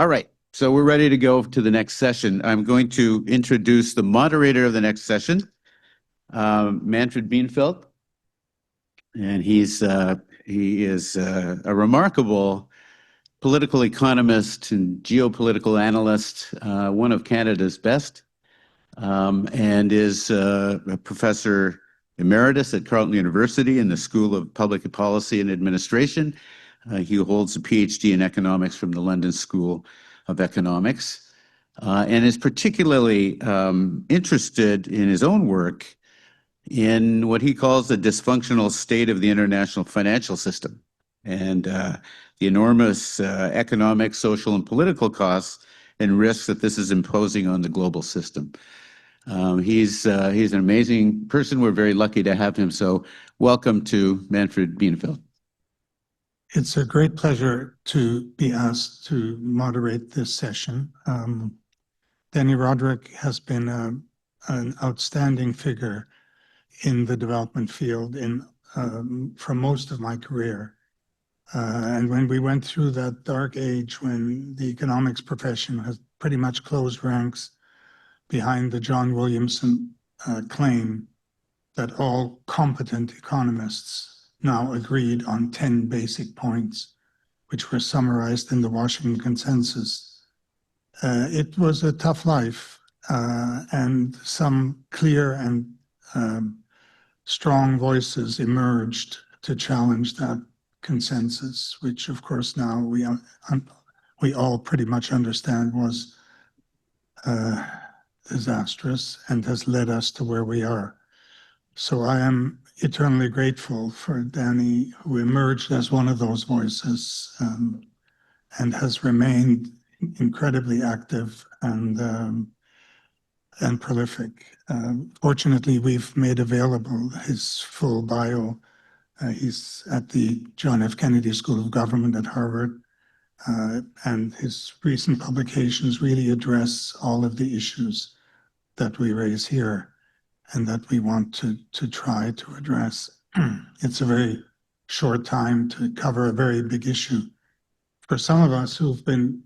All right, so we're ready to go to the next session. I'm going to introduce the moderator of the next session, Manfred Bienenfeld, and he is a remarkable political economist and geopolitical analyst, one of Canada's best, and is a professor emeritus at Carleton University in the School of Public Policy and Administration. He holds a PhD in economics from the London School of Economics, and is particularly interested in his own work in what he calls the dysfunctional state of the international financial system and the enormous economic, social, and political costs and risks that this is imposing on the global system. He's an amazing person. We're very lucky to have him. So welcome to Manfred Bienenfeld. It's a great pleasure to be asked to moderate this session. Dani Rodrik has been an outstanding figure in the development field for most of my career. And when we went through that dark age when the economics profession has pretty much closed ranks behind the John Williamson claim that all competent economists now agreed on 10 basic points, which were summarized in the Washington Consensus. It was a tough life, and some clear and strong voices emerged to challenge that consensus, which of course now we all pretty much understand was disastrous and has led us to where we are. So I am eternally grateful for Dani, who emerged as one of those voices and has remained incredibly active and prolific. Fortunately, we've made available his full bio. He's at the John F. Kennedy School of Government at Harvard, and his recent publications really address all of the issues that we raise here and that we want to try to address. It's a very short time to cover a very big issue. For some of us who've been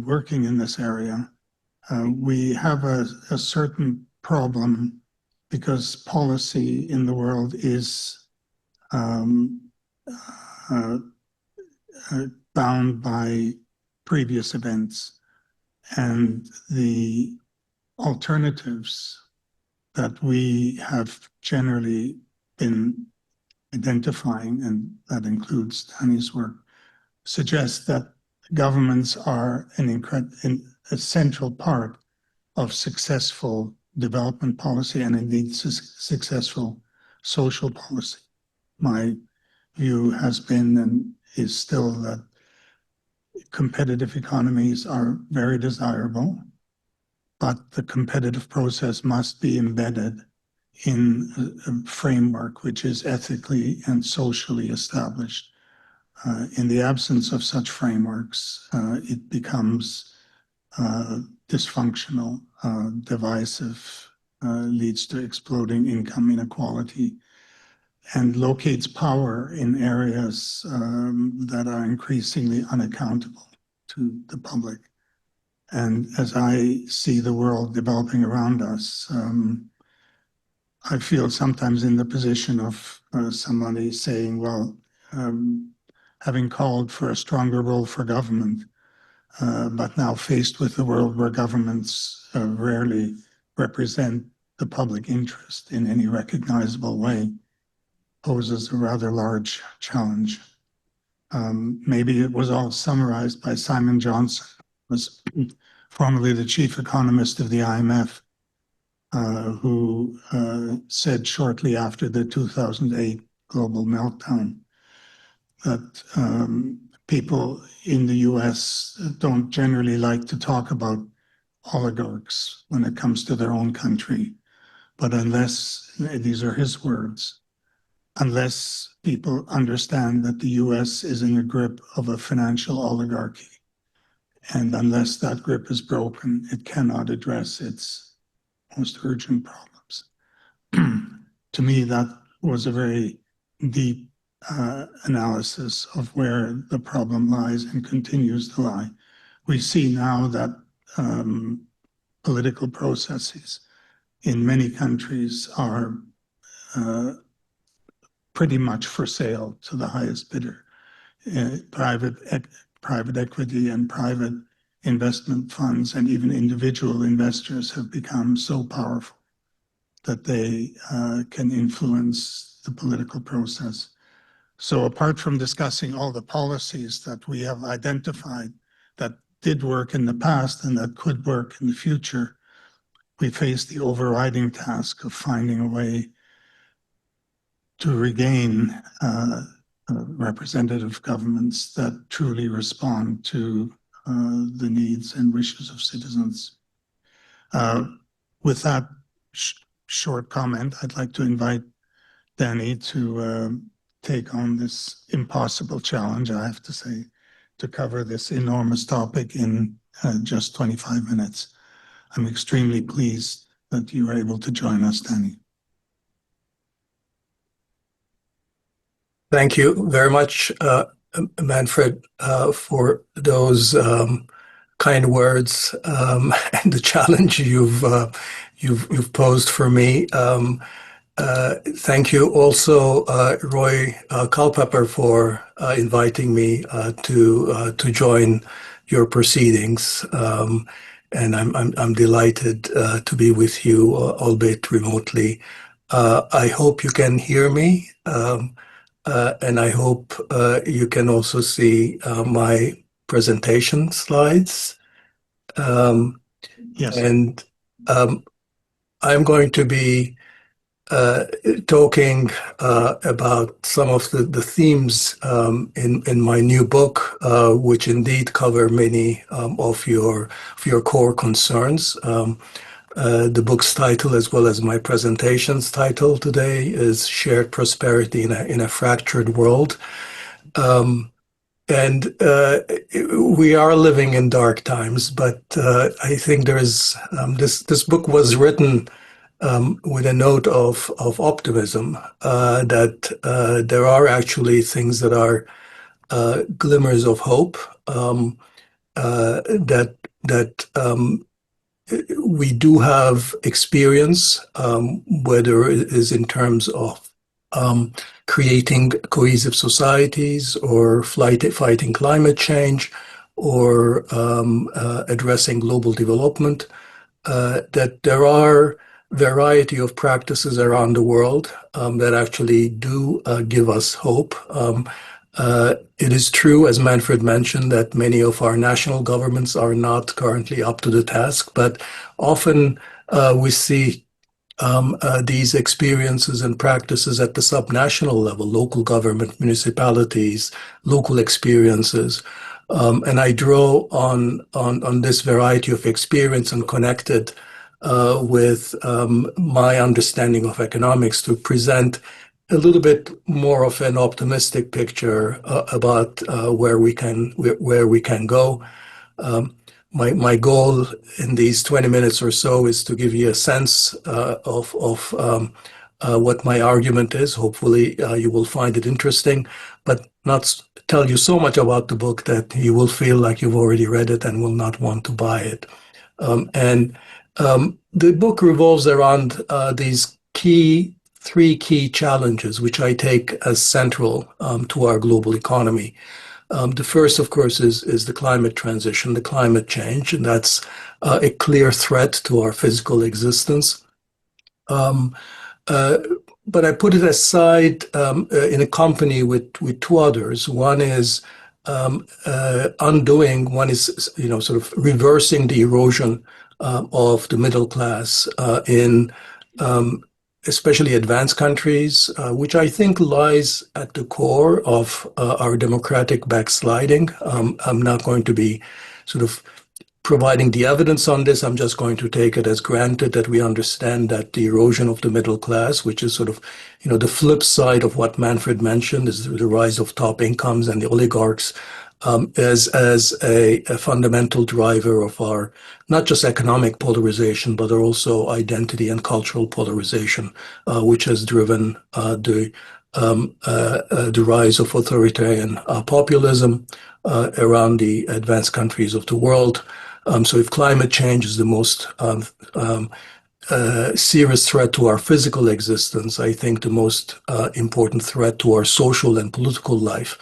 working in this area, we have a certain problem because policy in the world is bound by previous events, and the alternatives that we have generally been identifying, and that includes Dani's work, suggests that governments are an essential part of successful development policy and indeed successful social policy. My view has been and is still that competitive economies are very desirable, but the competitive process must be embedded in a framework which is ethically and socially established. In the absence of such frameworks, it becomes dysfunctional, divisive, leads to exploding income inequality, and locates power in areas that are increasingly unaccountable to the public. And as I see the world developing around us, I feel sometimes in the position of somebody saying, well, having called for a stronger role for government, but now faced with a world where governments rarely represent the public interest in any recognizable way, poses a rather large challenge. Maybe it was all summarized by Simon Johnson, who was formerly the chief economist of the IMF, who said shortly after the 2008 global meltdown that people in the US don't generally like to talk about oligarchs when it comes to their own country. But unless, these are his words, unless people understand that the US is in the grip of a financial oligarchy, and unless that grip is broken, it cannot address its most urgent problems. To me, that was a very deep analysis of where the problem lies and continues to lie. We see now that political processes in many countries are pretty much for sale to the highest bidder. Private equity and private investment funds and even individual investors have become so powerful that they can influence the political process. So apart from discussing all the policies that we have identified that did work in the past and that could work in the future, we face the overriding task of finding a way to regain representative governments that truly respond to the needs and wishes of citizens. With that short comment, I'd like to invite Dani to take on this impossible challenge, I have to say, to cover this enormous topic in just 25 minutes. I'm extremely pleased that you were able to join us, Dani. Thank you very much, Manfred, for those kind words and the challenge you've posed for me. Thank you also, Roy Culpepper, for inviting me to join your proceedings, and I'm delighted to be with you, albeit remotely. I hope you can hear me. And I hope you can also see my presentation slides. Yes. And I'm going to be talking about some of the themes in my new book, which indeed cover many of your core concerns. The book's title, as well as my presentation's title today, is Shared Prosperity in a Fractured World. And we are living in dark times, but I think there is this book was written with a note of optimism, that there are actually things that are glimmers of hope, that we do have experience, whether it is in terms of creating cohesive societies or fighting climate change or addressing global development, that there are variety of practices around the world that actually do give us hope. It is true, as Manfred mentioned, that many of our national governments are not currently up to the task, but often we see these experiences and practices at the subnational level, local government, municipalities, local experiences. And I draw on this variety of experience and connect it with my understanding of economics to present a little bit more of an optimistic picture about where we can go. My goal in these 20 minutes or so is to give you a sense of what my argument is. Hopefully, you will find it interesting, but not tell you so much about the book that you will feel like you've already read it and will not want to buy it. The book revolves around these three key challenges, which I take as central to our global economy. The first, of course, is the climate transition, the climate change, and that's a clear threat to our physical existence. But I put it aside in a company with two others. One is undoing, one is sort of reversing the erosion of the middle class in especially advanced countries, which I think lies at the core of our democratic backsliding. I'm not going to be sort of providing the evidence on this. I'm just going to take it as granted that we understand that the erosion of the middle class, which is sort of, the flip side of what Manfred mentioned, is the rise of top incomes and the oligarchs, as a fundamental driver of our not just economic polarization, but also identity and cultural polarization, which has driven the the rise of authoritarian populism around the advanced countries of the world. So if climate change is the most serious threat to our physical existence, I think the most important threat to our social and political life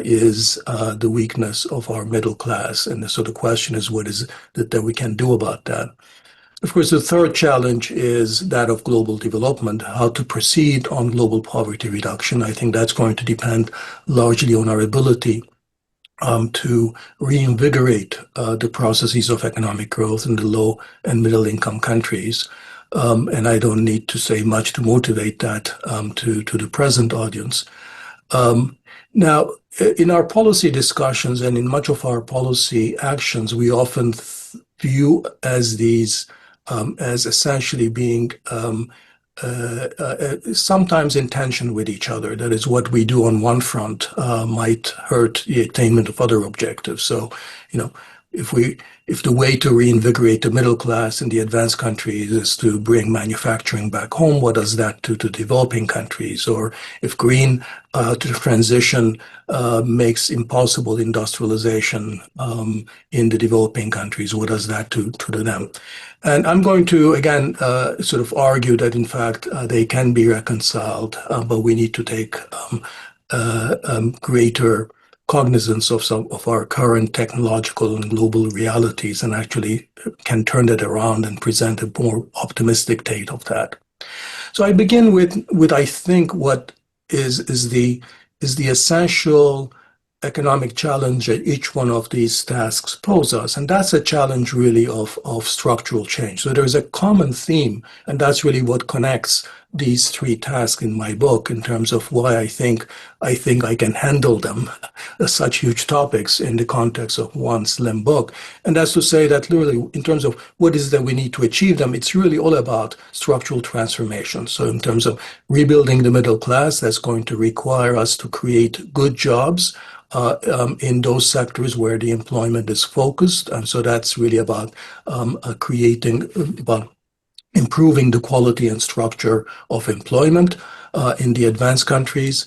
is the weakness of our middle class. And so the question is, what is it that we can do about that? Of course, the third challenge is that of global development, how to proceed on global poverty reduction. I think that's going to depend largely on our ability to reinvigorate the processes of economic growth in the low and middle income countries. And I don't need to say much to motivate that to the present audience. Now, in our policy discussions and in much of our policy actions, we often view as these as essentially being sometimes in tension with each other. That is, what we do on one front might hurt the attainment of other objectives. So, if the way to reinvigorate the middle class in the advanced countries is to bring manufacturing back home, what does that do to developing countries? Or if green transition makes impossible industrialization in the developing countries, what does that do to them? And I'm going to, again, sort of argue that, in fact, they can be reconciled, but we need to take greater cognizance of some of our current technological and global realities and actually can turn that around and present a more optimistic take of that. So I begin with I think what is the essential economic challenge that each one of these tasks pose us. And that's a challenge really of structural change. So there's a common theme, and that's really what connects these three tasks in my book in terms of why I think I can handle them, such huge topics in the context of one slim book. And that's to say that literally in terms of what is that we need to achieve them, it's really all about structural transformation. So in terms of rebuilding the middle class, that's going to require us to create good jobs in those sectors where the employment is focused. And so that's really about improving the quality and structure of employment in the advanced countries.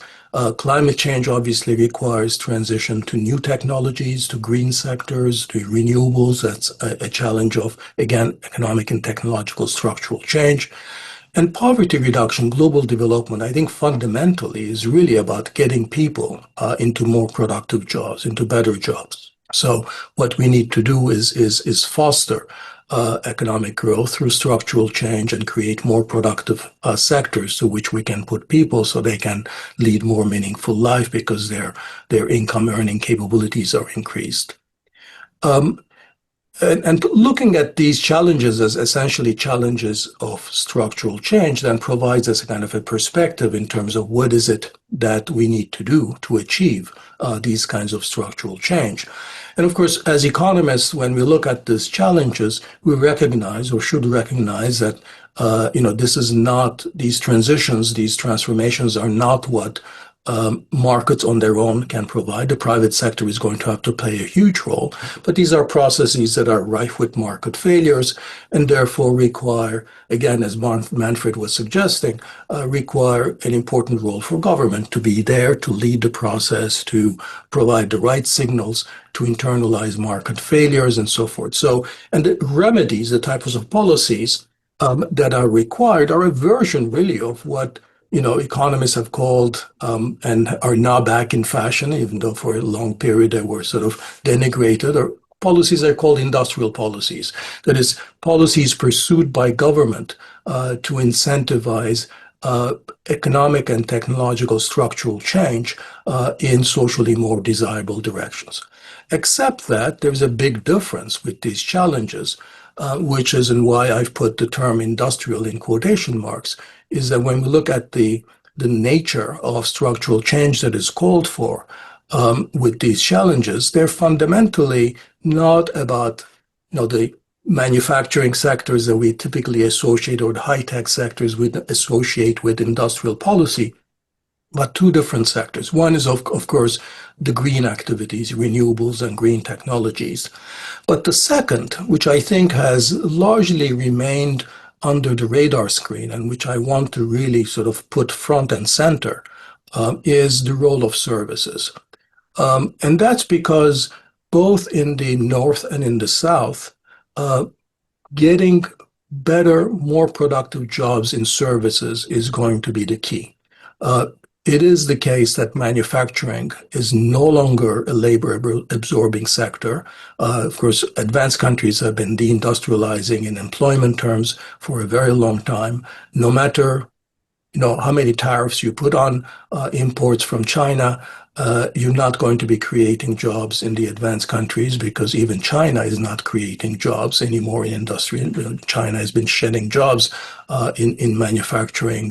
Climate change obviously requires transition to new technologies, to green sectors, to renewables. That's a challenge of, again, economic and technological structural change. And poverty reduction, global development, I think fundamentally is really about getting people into more productive jobs, into better jobs. So what we need to do is foster economic growth through structural change and create more productive sectors to which we can put people so they can lead more meaningful life because their income earning capabilities are increased. And looking at these challenges as essentially challenges of structural change then provides us a kind of a perspective in terms of what is it that we need to do to achieve these kinds of structural change. And of course, as economists, when we look at these challenges, we recognize or should recognize that this is not, these transitions, these transformations are not what markets on their own can provide. The private sector is going to have to play a huge role, but these are processes that are rife with market failures and therefore require, again, as Manfred was suggesting, require an important role for government to be there, to lead the process, to provide the right signals, to internalize market failures and so forth. So, and the remedies, the types of policies that are required are a version really of what economists have called and are now back in fashion, even though for a long period they were sort of denigrated, or policies are called industrial policies. That is, policies pursued by government to incentivize economic and technological structural change in socially more desirable directions. Except that there's a big difference with these challenges, which is and why I've put the term industrial in quotation marks, is that when we look at the nature of structural change that is called for with these challenges, they're fundamentally not about the manufacturing sectors that we typically associate, or the high-tech sectors we associate with industrial policy, but two different sectors. One is, of course, the green activities, renewables and green technologies. But the second, which I think has largely remained under the radar screen and which I want to really sort of put front and center is the role of services. And that's because both in the North and in the South, getting better, more productive jobs in services is going to be the key. It is the case that manufacturing is no longer a labor-absorbing sector. Of course, advanced countries have been deindustrializing in employment terms for a very long time. No matter how many tariffs you put on imports from China, you're not going to be creating jobs in the advanced countries because even China is not creating jobs anymore in industry. China has been shedding jobs in manufacturing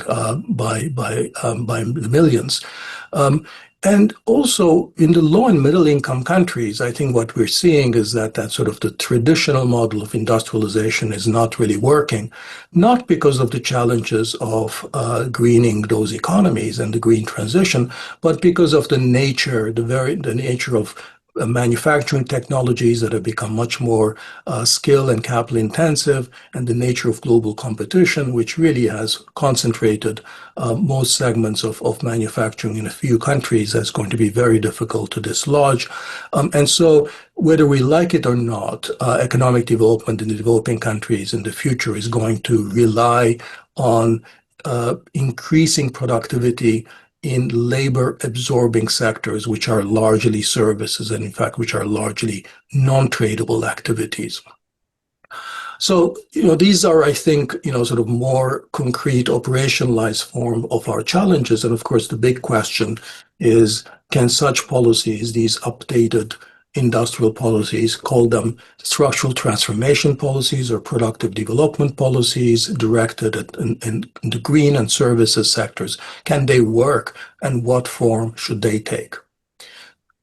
by the millions. And also in the low and middle income countries, I think what we're seeing is that sort of the traditional model of industrialization is not really working, not because of the challenges of greening those economies and the green transition, but because of the nature of manufacturing technologies that have become much more skill and capital intensive, and the nature of global competition, which really has concentrated most segments of manufacturing in a few countries. That's going to be very difficult to dislodge. And so whether we like it or not, economic development in the developing countries in the future is going to rely on increasing productivity in labor-absorbing sectors, which are largely services, and in fact, which are largely non-tradable activities. So, these are, I think, sort of more concrete, operationalized form of our challenges. And of course, the big question is, can such policies, these updated industrial policies, call them structural transformation policies or productive development policies directed in the green and services sectors, can they work, and what form should they take?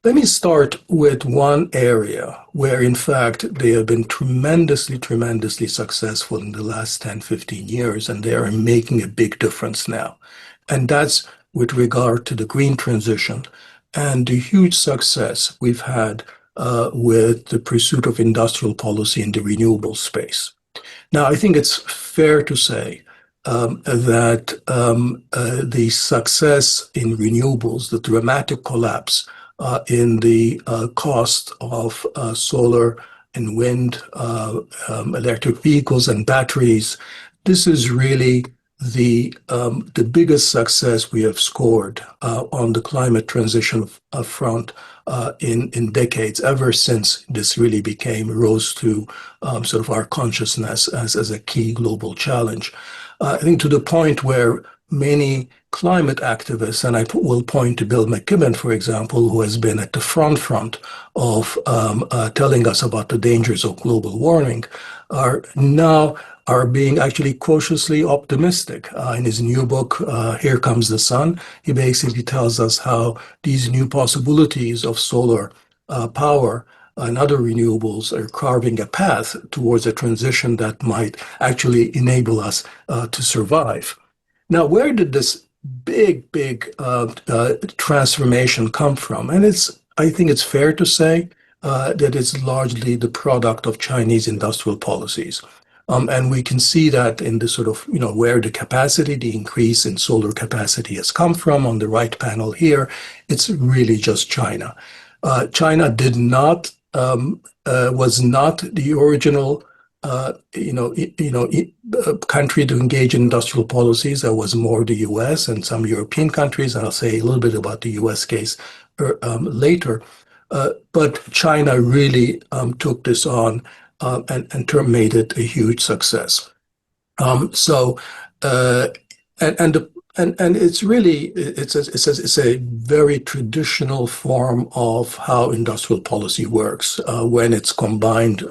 Let me start with one area where, in fact, they have been tremendously, tremendously successful in the last 10, 15 years, and they are making a big difference now. And that's with regard to the green transition and the huge success we've had with the pursuit of industrial policy in the renewable space. Now, I think it's fair to say that the success in renewables, the dramatic collapse in the cost of solar and wind, electric vehicles and batteries, this is really the biggest success we have scored on the climate transition front in decades, ever since this really rose to sort of our consciousness as a key global challenge. I think to the point where many climate activists, and I will point to Bill McKibben, for example, who has been at the front of telling us about the dangers of global warming, are being actually cautiously optimistic. In his new book, Here Comes the Sun, he basically tells us how these new possibilities of solar power and other renewables are carving a path towards a transition that might actually enable us to survive. Now, where did this big transformation come from? And I think it's fair to say that it's largely the product of Chinese industrial policies. And we can see that in the sort of, where the increase in solar capacity has come from. On the right panel here, it's really just China. China was not the original country to engage in industrial policies. That was more the US and some European countries, and I'll say a little bit about the US case later. But China really took this on and made it a huge success. And it's really it's a very traditional form of how industrial policy works when it's combined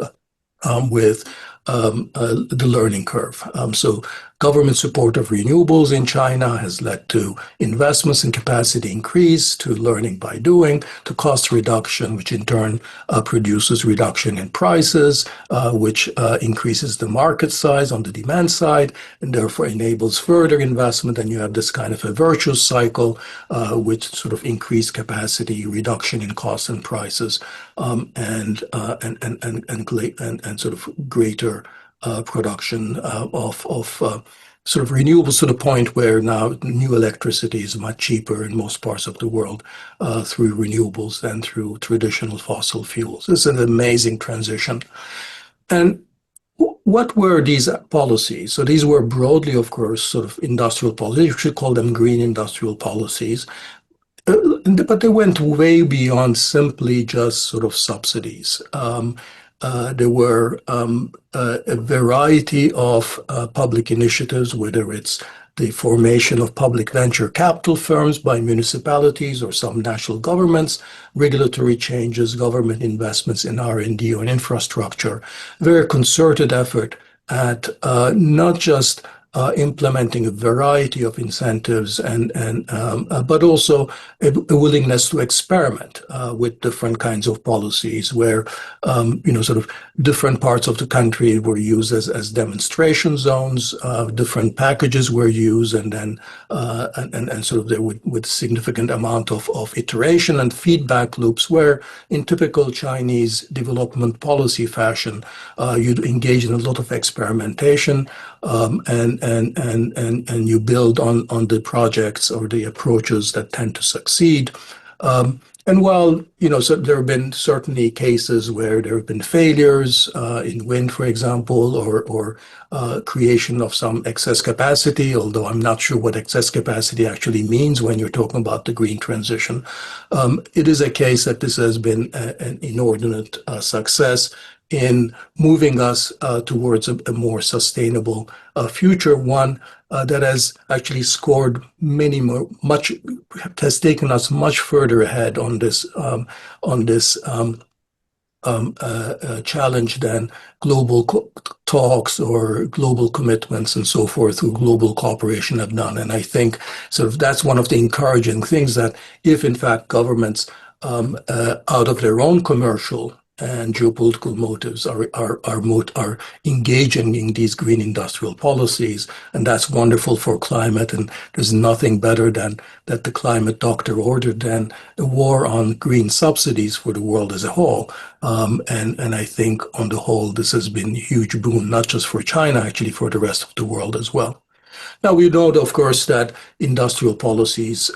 with the learning curve. So government support of renewables in China has led to investments in capacity increase, to learning by doing, to cost reduction, which in turn produces reduction in prices, which increases the market size on the demand side, and therefore enables further investment. And you have this kind of a virtuous cycle, which sort of increased capacity, reduction in costs and prices, and sort of greater production of sort of renewables to the point where now new electricity is much cheaper in most parts of the world through renewables than through traditional fossil fuels. It's an amazing transition. And what were these policies? So these were broadly, of course, sort of industrial policies. You should call them green industrial policies. But they went way beyond simply just sort of subsidies. There were a variety of public initiatives, whether it's the formation of public venture capital firms by municipalities or some national governments, regulatory changes, government investments in R&D or in infrastructure, very concerted effort at not just implementing a variety of incentives but also a willingness to experiment with different kinds of policies where sort of different parts of the country were used as demonstration zones, different packages were used, and then and sort of there with significant amount of iteration and feedback loops where in typical Chinese development policy fashion you'd engage in a lot of experimentation and you build on the projects or the approaches that tend to succeed. And while, so there have been certainly cases where there have been failures in wind, for example, or creation of some excess capacity, although I'm not sure what excess capacity actually means when you're talking about the green transition. It is a case that this has been an inordinate success in moving us towards a more sustainable future, one that has actually scored has taken us much further ahead on this challenge than global talks or global commitments and so forth through global cooperation have done. And I think sort of that's one of the encouraging things, that if in fact governments out of their own commercial and geopolitical motives are engaging in these green industrial policies, and that's wonderful for climate. And there's nothing better than that the climate doctor ordered than a war on green subsidies for the world as a whole. And I think on the whole, this has been a huge boon, not just for China, actually for the rest of the world as well. Now, we know, of course, that industrial policies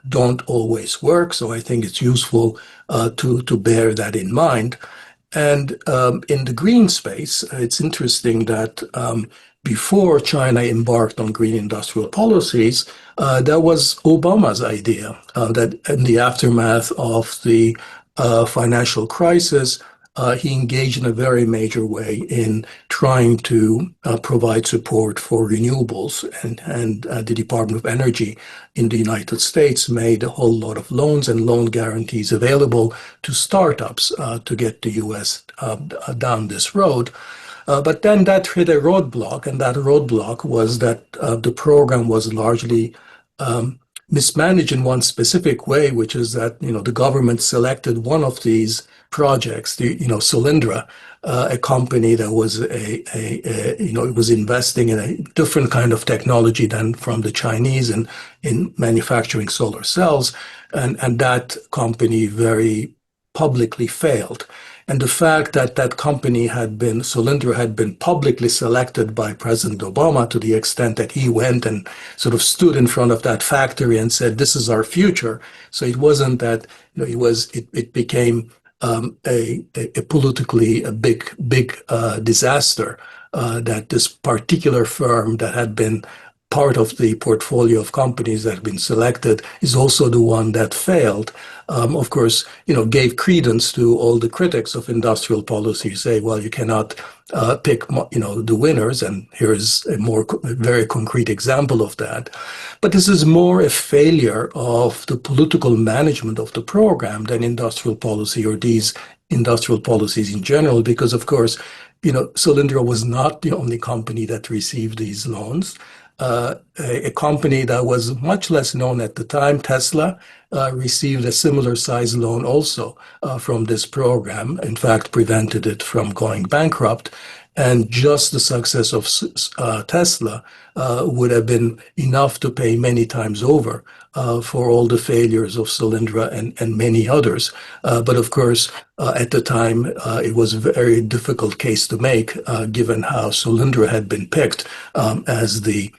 don't always work, so I think it's useful to bear that in mind. And in the green space, it's interesting that before China embarked on green industrial policies, that was Obama's idea, that in the aftermath of the financial crisis, he engaged in a very major way in trying to provide support for renewables, and the Department of Energy in the United States made a whole lot of loans and loan guarantees available to startups to get the US down this road. But then that hit a roadblock, and that roadblock was that the program was largely mismanaged in one specific way, which is that the government selected one of these projects, Solyndra, a company that was it was investing in a different kind of technology than from the Chinese in manufacturing solar cells, and that company very publicly failed. And the fact that that company Solyndra had been publicly selected by President Obama, to the extent that he went and sort of stood in front of that factory and said, "This is our future." So it wasn't that it became a politically a big disaster that this particular firm that had been part of the portfolio of companies that have been selected is also the one that failed. Of course, gave credence to all the critics of industrial policy, say, well, you cannot pick, the winners, and here's a very concrete example of that. But this is more a failure of the political management of the program than industrial policy or these industrial policies in general, because of course, Solyndra was not the only company that received these loans. A company that was much less known at the time, Tesla, received a similar size loan also from this program, in fact, prevented it from going bankrupt. And just the success of Tesla would have been enough to pay many times over for all the failures of Solyndra and many others. But of course, at the time, it was a very difficult case to make, given how Solyndra had been picked as the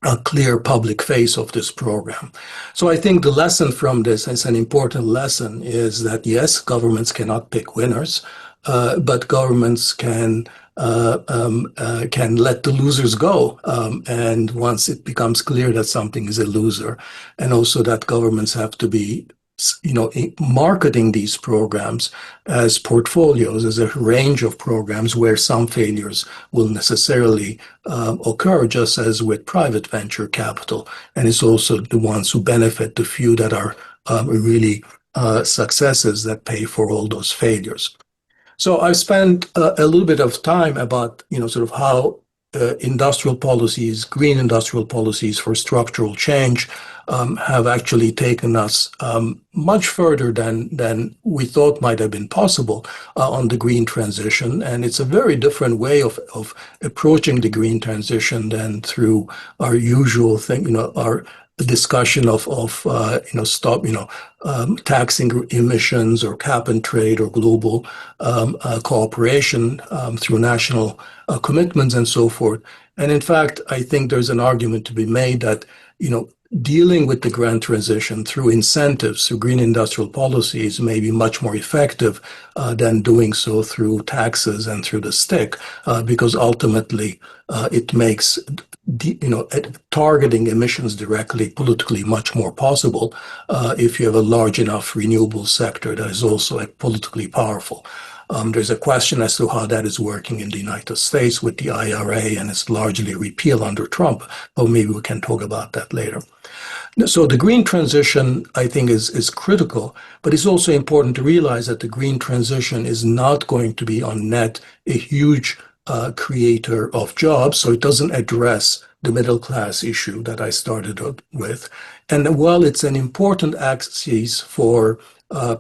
a clear public face of this program. So I think the lesson from this, as an important lesson, is that yes, governments cannot pick winners, but governments can let the losers go. And once it becomes clear that something is a loser, and also that governments have to be, marketing these programs as portfolios, as a range of programs where some failures will necessarily occur, just as with private venture capital. And it's also the ones who benefit, the few that are really successes that pay for all those failures. So I spent a little bit of time about, sort of how industrial policies, green industrial policies for structural change have actually taken us much further than we thought might have been possible on the green transition. And it's a very different way of approaching the green transition than through our usual thing, our discussion of taxing emissions or cap and trade or global cooperation through national commitments and so forth. And in fact, I think there's an argument to be made that, dealing with the grand transition through incentives, through green industrial policies may be much more effective than doing so through taxes and through the stick, because ultimately it makes targeting emissions directly politically much more possible if you have a large enough renewable sector that is also politically powerful. There's a question as to how that is working in the United States with the IRA, and it's largely repealed under Trump, but maybe we can talk about that later. So the green transition, I think, is critical, but it's also important to realize that the green transition is not going to be on net a huge creator of jobs, so it doesn't address the middle class issue that I started with. And while it's an important axis for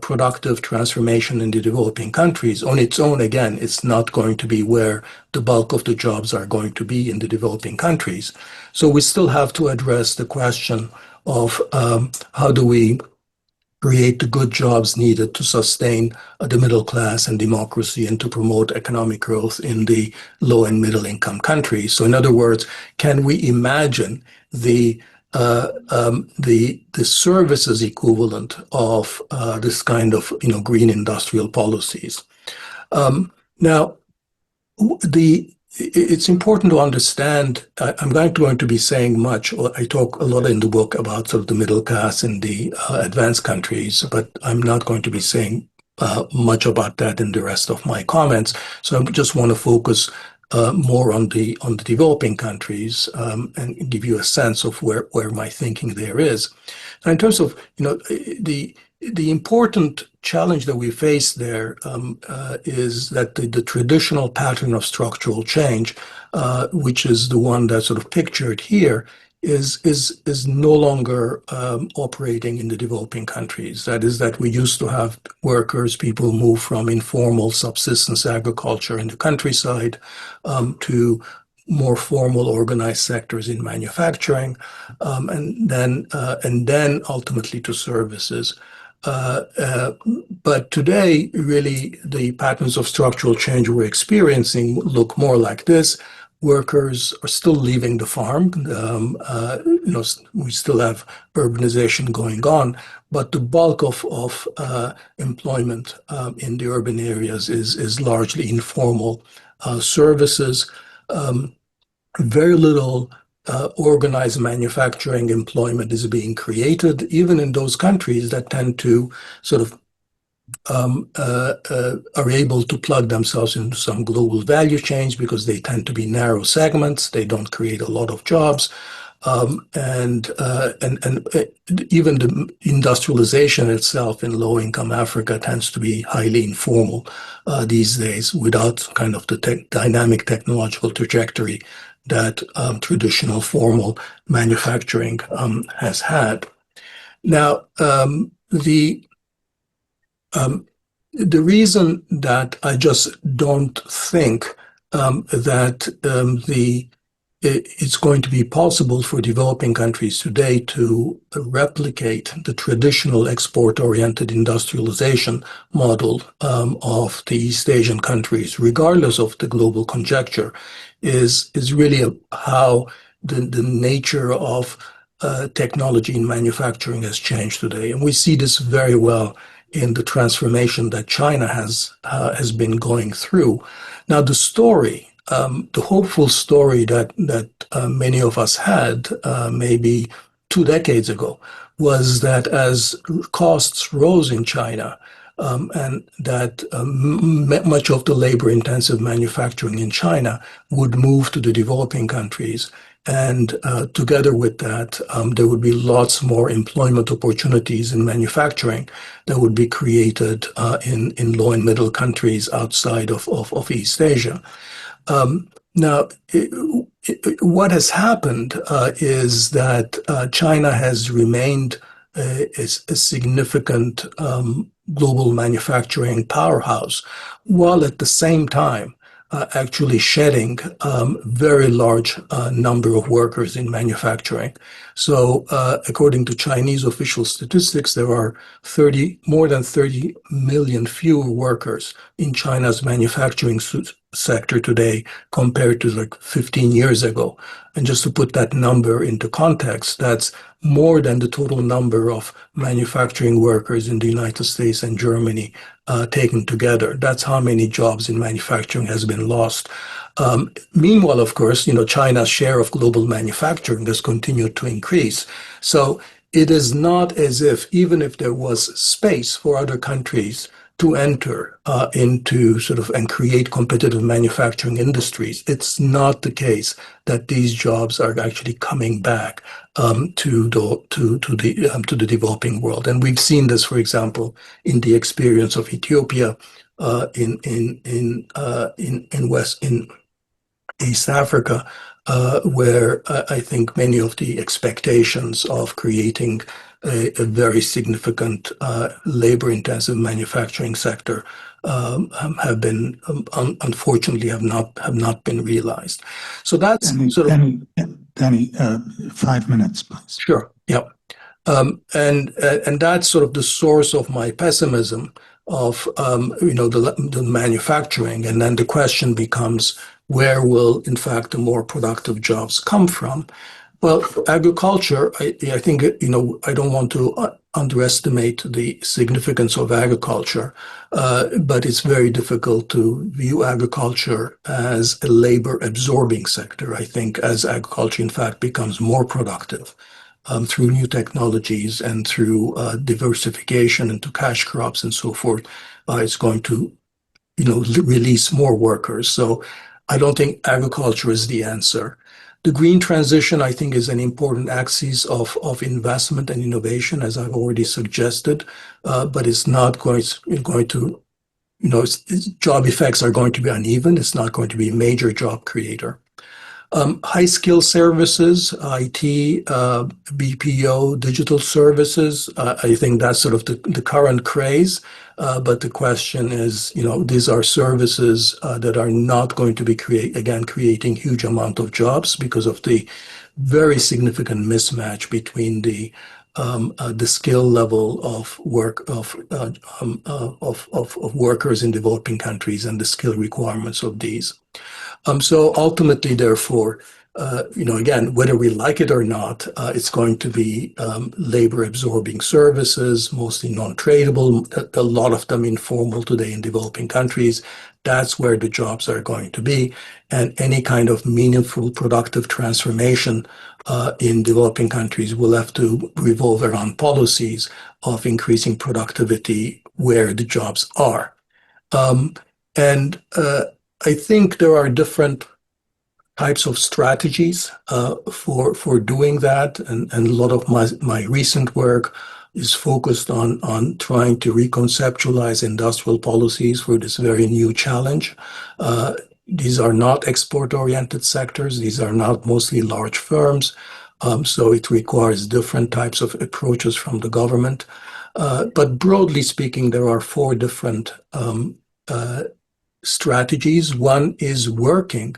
productive transformation in the developing countries, on its own, again, it's not going to be where the bulk of the jobs are going to be in the developing countries. So we still have to address the question of how do we create the good jobs needed to sustain the middle class and democracy and to promote economic growth in the low and middle income countries. So in other words, can we imagine the services equivalent of this kind of green industrial policies? Now, it's important to understand, I'm not going to be saying much, I talk a lot in the book about sort of the middle class in the advanced countries, but I'm not going to be saying much about that in the rest of my comments. So I just want to focus more on the developing countries and give you a sense of where my thinking there is. Now, in terms of the important challenge that we face there is that the traditional pattern of structural change, which is the one that's sort of pictured here, is no longer operating in the developing countries. That is, that we used to have workers, people move from informal subsistence agriculture in the countryside to more formal organized sectors in manufacturing, and then ultimately to services. But today, really, the patterns of structural change we're experiencing look more like this. Workers are still leaving the farm. We still have urbanization going on, but the bulk of employment in the urban areas is largely informal services. Very little organized manufacturing employment is being created, even in those countries that tend to sort of are able to plug themselves into some global value chains because they tend to be narrow segments. They don't create a lot of jobs. And even the industrialization itself in low-income Africa tends to be highly informal these days, without kind of the dynamic technological trajectory that traditional formal manufacturing has had. Now, the reason that I just don't think that it's going to be possible for developing countries today to replicate the traditional export-oriented industrialization model of the East Asian countries, regardless of the global conjuncture, is really how the nature of technology in manufacturing has changed today. And we see this very well in the transformation that China has been going through. Now, the story, the hopeful story that many of us had maybe 2 decades ago, was that as costs rose in China, and that much of the labor-intensive manufacturing in China would move to the developing countries. And together with that, there would be lots more employment opportunities in manufacturing that would be created in low and middle countries outside of East Asia. Now, what has happened is that China has remained a significant global manufacturing powerhouse, while at the same time actually shedding very large number of workers in manufacturing. So according to Chinese official statistics, there are more than 30 million fewer workers in China's manufacturing sector today compared to like 15 years ago. And just to put that number into context, that's more than the total number of manufacturing workers in the United States and Germany taken together. That's how many jobs in manufacturing has been lost. Meanwhile, of course, China's share of global manufacturing has continued to increase. So it is not as if, even if there was space for other countries to enter into and create competitive manufacturing industries, it's not the case that these jobs are actually coming back to the developing world. And we've seen this, for example, in the experience of Ethiopia, in East Africa, where I think many of the expectations of creating a very significant labor-intensive manufacturing sector have been, unfortunately, have not been realized. So that's Dani, 5 minutes, please. Sure. Yeah. And that's sort of the source of my pessimism of the manufacturing, and then the question becomes, where will in fact the more productive jobs come from? Well, agriculture, I think I don't want to underestimate the significance of agriculture, but it's very difficult to view agriculture as a labor-absorbing sector. I think as agriculture in fact becomes more productive, through new technologies and through diversification into cash crops and so forth, it's going to, release more workers. So I don't think agriculture is the answer. The green transition, I think, is an important axis of investment and innovation, as I've already suggested, but it's not going to, job effects are going to be uneven. It's not going to be a major job creator. High skill services, IT, BPO, digital services, I think that's sort of the current craze. But the question is, these are services that are not going to be creating huge amount of jobs because of the very significant mismatch between the skill level of work of workers in developing countries and the skill requirements of these. So ultimately, therefore, again, whether we like it or not, it's going to be labor-absorbing services, mostly non-tradable, a lot of them informal today in developing countries. That's where the jobs are going to be. And any kind of meaningful, productive transformation in developing countries will have to revolve around policies of increasing productivity where the jobs are. I think there are different types of strategies for doing that, and a lot of my recent work is focused on trying to reconceptualize industrial policies for this very new challenge. These are not export-oriented sectors. These are not mostly large firms, so it requires different types of approaches from the government. But broadly speaking, there are 4 different strategies. One is working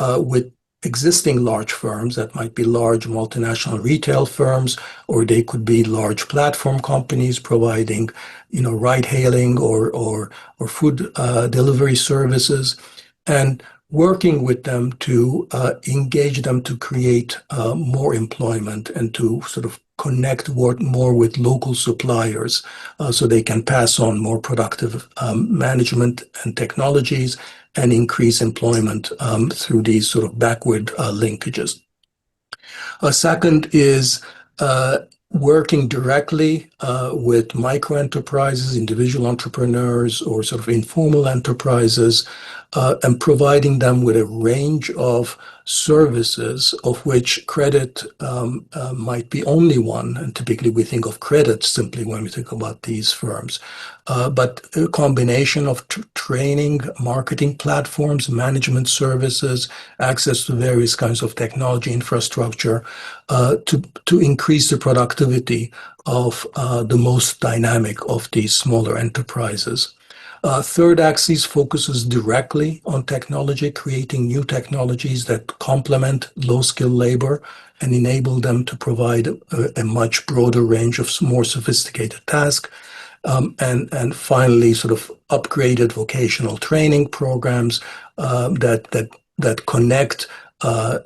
with existing large firms that might be large multinational retail firms, or they could be large platform companies providing, ride hailing or food delivery services, and working with them to engage them to create more employment and to sort of connect more with local suppliers so they can pass on more productive management and technologies and increase employment through these sort of backward linkages. A second is working directly with micro enterprises, individual entrepreneurs, or sort of informal enterprises, and providing them with a range of services, of which credit might be only one. And typically we think of credit simply when we think about these firms. But a combination of training, marketing platforms, management services, access to various kinds of technology infrastructure to increase the productivity of the most dynamic of these smaller enterprises. Third axis focuses directly on technology, creating new technologies that complement low-skill labor and enable them to provide a much broader range of more sophisticated tasks. And finally, sort of upgraded vocational training programs that connect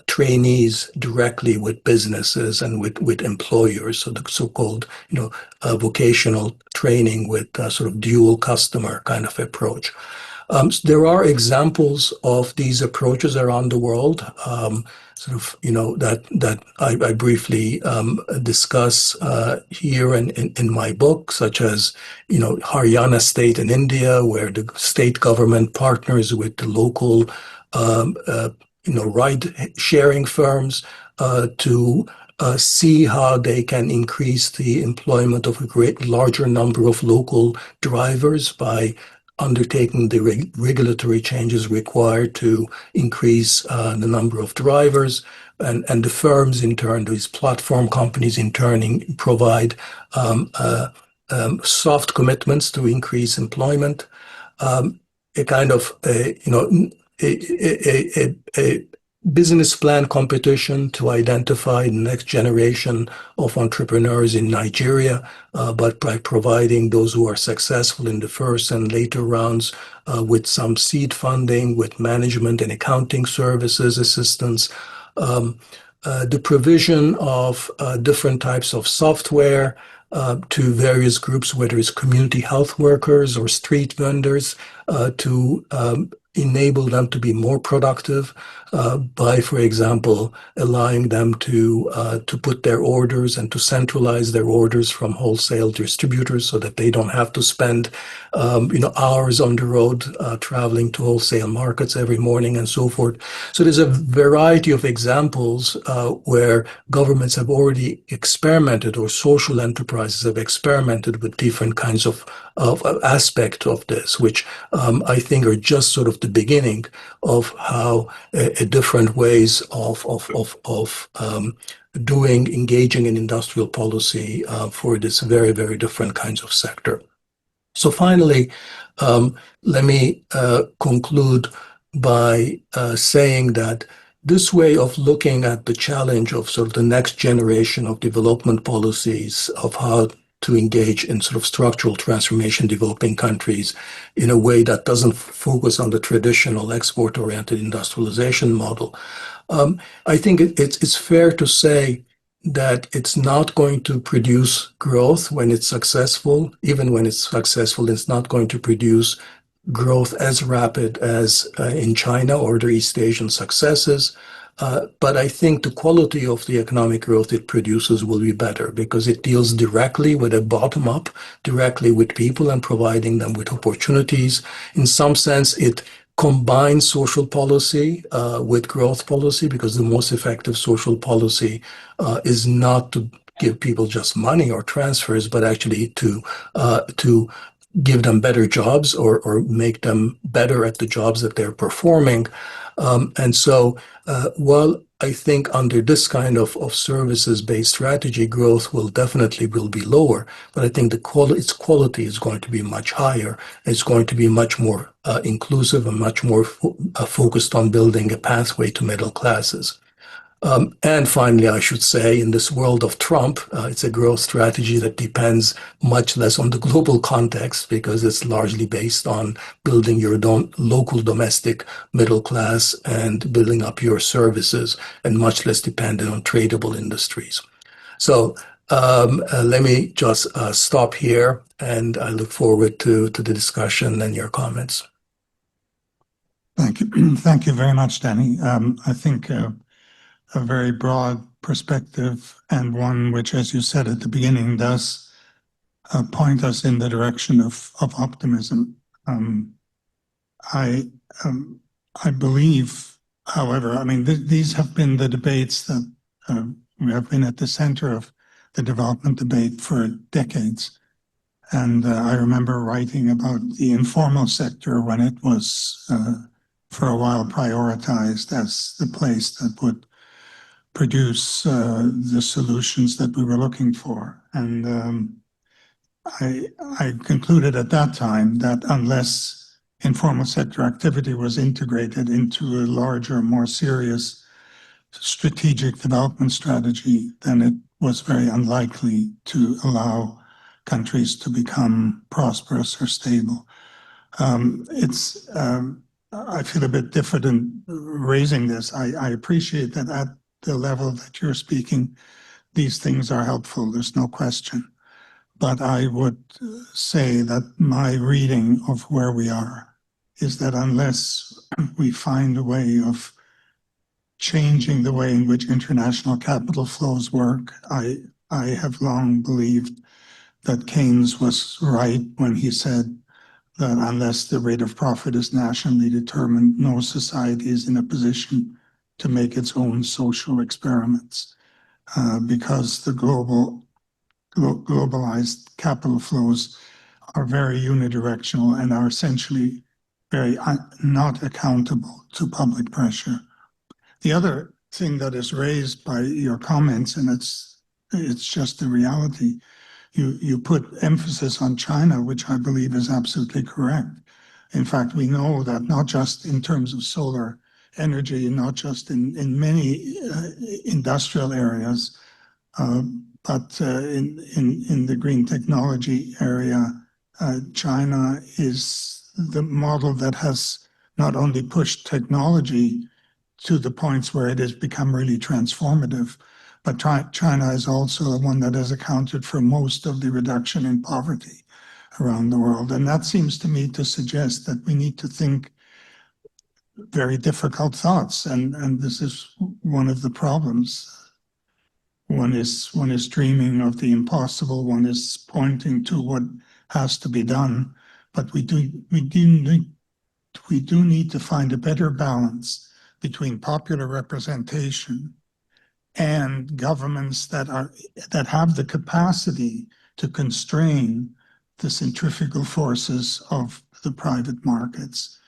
trainees directly with businesses and with employers, so the so-called vocational training with sort of dual customer kind of approach. So there are examples of these approaches around the world, that I briefly discuss here in my book, such as Haryana state in India, where the state government partners with the local ride-sharing firms to see how they can increase the employment of a larger number of local drivers by undertaking the regulatory changes required to increase the number of drivers. And the firms, in turn, these platform companies, in turn, provide soft commitments to increase employment. A kind of a business plan competition to identify the next generation of entrepreneurs in Nigeria, but by providing those who are successful in the first and later rounds with some seed funding, with management and accounting services assistance, the provision of different types of software to various groups, whether it's community health workers or street vendors, to enable them to be more productive by, for example, allowing them to put their orders and to centralize their orders from wholesale distributors so that they don't have to spend hours on the road traveling to wholesale markets every morning and so forth. So there's a variety of examples where governments have already experimented, or social enterprises have experimented with different kinds of aspect of this, which I think are just sort of the beginning of how different ways of engaging in industrial policy for this very, very different kinds of sector. So finally, let me conclude by saying that this way of looking at the challenge of sort of the next generation of development policies, of how to engage in sort of structural transformation in developing countries in a way that doesn't focus on the traditional export-oriented industrialization model. I think it's fair to say that it's not going to produce growth when it's successful. Even when it's successful, it's not going to produce growth as rapid as in China or the East Asian successes. But I think the quality of the economic growth it produces will be better because it deals directly with a bottom-up, directly with people and providing them with opportunities. In some sense, it combines social policy with growth policy, because the most effective social policy is not to give people just money or transfers, but actually to give them better jobs or make them better at the jobs that they're performing. And so while I think under this kind of services-based strategy, growth will be lower, but I think its quality is going to be much higher. It's going to be much more inclusive and much more focused on building a pathway to middle classes. And finally, I should say, in this world of Trump, it's a growth strategy that depends much less on the global context because it's largely based on building your own local domestic middle class and building up your services and much less dependent on tradable industries. So let me just stop here, and I look forward to the discussion and your comments. Thank you. Thank you very much, Dani. I think a very broad perspective and one which, as you said at the beginning, does point us in the direction of optimism. I believe, however, I mean, these have been the debates that we have been at the center of the development debate for decades. And I remember writing about the informal sector when it was, for a while, prioritized as the place that would produce the solutions that we were looking for. And I concluded at that time that unless informal sector activity was integrated into a larger, more serious strategic development strategy, then it was very unlikely to allow countries to become prosperous or stable. I feel a bit diffident raising this. I appreciate that at the level that you're speaking, these things are helpful, there's no question. But I would say that my reading of where we are is that unless we find a way of changing the way in which international capital flows work, I have long believed that Keynes was right when he said that unless the rate of profit is nationally determined, no society is in a position to make its own social experiments, because the globalized capital flows are very unidirectional and are essentially very not accountable to public pressure. The other thing that is raised by your comments, and it's just the reality, you put emphasis on China, which I believe is absolutely correct. In fact, we know that not just in terms of solar energy, not just in many industrial areas, but in the green technology area, China is the model that has not only pushed technology to the points where it has become really transformative, but China is also the one that has accounted for most of the reduction in poverty around the world. And that seems to me to suggest that we need to think very difficult thoughts. And this is one of the problems. One is dreaming of the impossible. One is pointing to what has to be done. But we do need to find a better balance between popular representation and governments that have the capacity to constrain the centrifugal forces of the private markets,